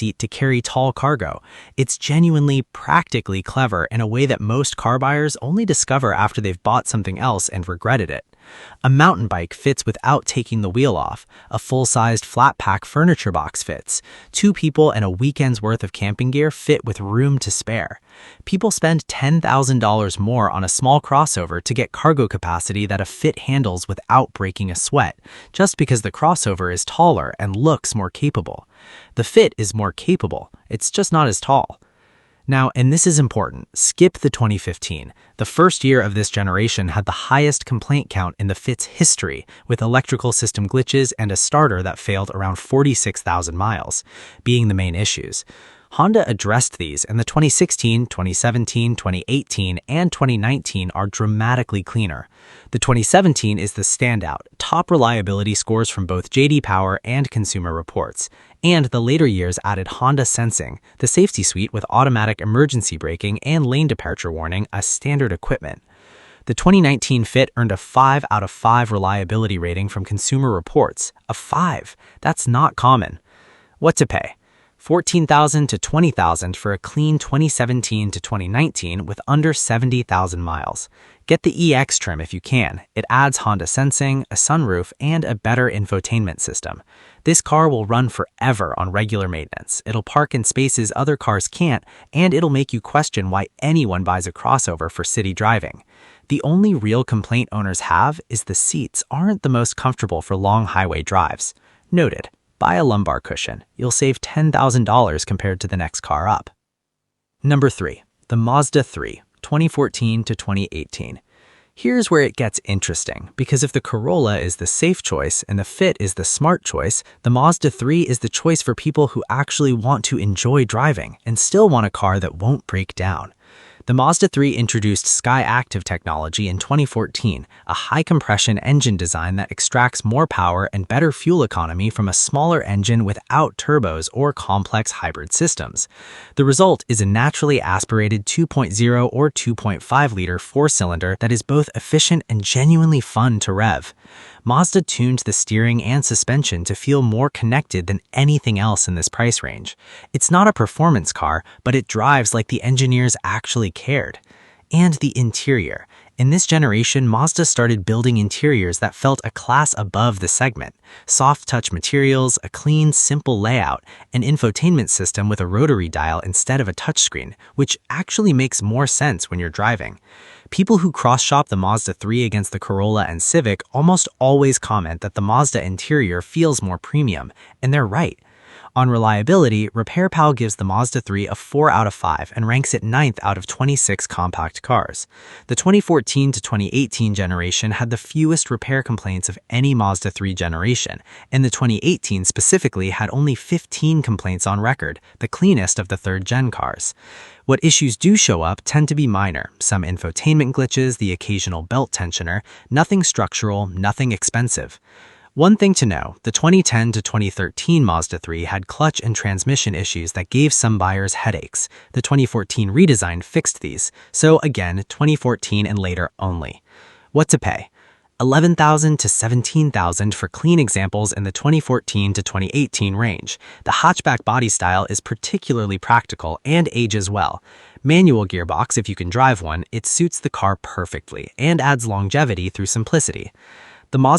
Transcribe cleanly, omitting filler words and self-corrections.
seat to carry tall cargo. It's genuinely, practically clever in a way that most car buyers only discover after they've bought something else and regretted it. A mountain bike fits without taking the wheel off. A full-sized flat-pack furniture box fits. 2 people and a weekend's worth of camping gear fit with room to spare. People spend $10,000 more on a small crossover to get cargo capacity that a Fit handles without breaking a sweat, just because the crossover is taller and looks more capable. The Fit is more capable, it's just not as tall. Now, and this is important, skip the 2015. The first year of this generation had the highest complaint count in the Fit's history, with electrical system glitches and a starter that failed around 46,000 miles, being the main issues. Honda addressed these, and the 2016, 2017, 2018, and 2019 are dramatically cleaner. The 2017 is the standout, top reliability scores from both J.D. Power and Consumer Reports. And the later years added Honda Sensing, the safety suite with automatic emergency braking and lane departure warning as standard equipment. The 2019 Fit earned a 5 out of 5 reliability rating from Consumer Reports. A 5. That's not common. What to pay? $14,000 to $20,000 for a clean 2017 to 2019 with under 70,000 miles. Get the EX trim if you can. It adds Honda Sensing, a sunroof, and a better infotainment system. This car will run forever on regular maintenance. It'll park in spaces other cars can't, and it'll make you question why anyone buys a crossover for city driving. The only real complaint owners have is the seats aren't the most comfortable for long highway drives. Noted. Buy a lumbar cushion. You'll save $10,000 compared to the next car up. Number 3. The Mazda 3, 2014 to 2018. Here's where it gets interesting, because if the Corolla is the safe choice and the Fit is the smart choice, the Mazda 3 is the choice for people who actually want to enjoy driving and still want a car that won't break down. The Mazda 3 introduced Sky Active technology in 2014, a high-compression engine design that extracts more power and better fuel economy from a smaller engine without turbos or complex hybrid systems. The result is a naturally aspirated 2.0 or 2.5-liter four-cylinder that is both efficient and genuinely fun to rev. Mazda tuned the steering and suspension to feel more connected than anything else in this price range. It's not a performance car, but it drives like the engineers actually cared. And the interior. In this generation, Mazda started building interiors that felt a class above the segment. Soft touch materials, a clean, simple layout, an infotainment system with a rotary dial instead of a touchscreen, which actually makes more sense when you're driving. People who cross-shop the Mazda 3 against the Corolla and Civic almost always comment that the Mazda interior feels more premium, and they're right. On reliability, RepairPal gives the Mazda 3 a 4 out of 5 and ranks it 9th out of 26 compact cars. The 2014 to 2018 generation had the fewest repair complaints of any Mazda 3 generation, and the 2018 specifically had only 15 complaints on record, the cleanest of the third-gen cars. What issues do show up tend to be minor, some infotainment glitches, the occasional belt tensioner, nothing structural, nothing expensive. One thing to know, the 2010 to 2013 Mazda 3 had clutch and transmission issues that gave some buyers headaches. The 2014 redesign fixed these, so again, 2014 and later only. What to pay? $11,000 to $17,000 for clean examples in the 2014 to 2018 range. The hatchback body style is particularly practical and ages well. Manual gearbox, if you can drive one, it suits the car perfectly and adds longevity through simplicity. The Mazda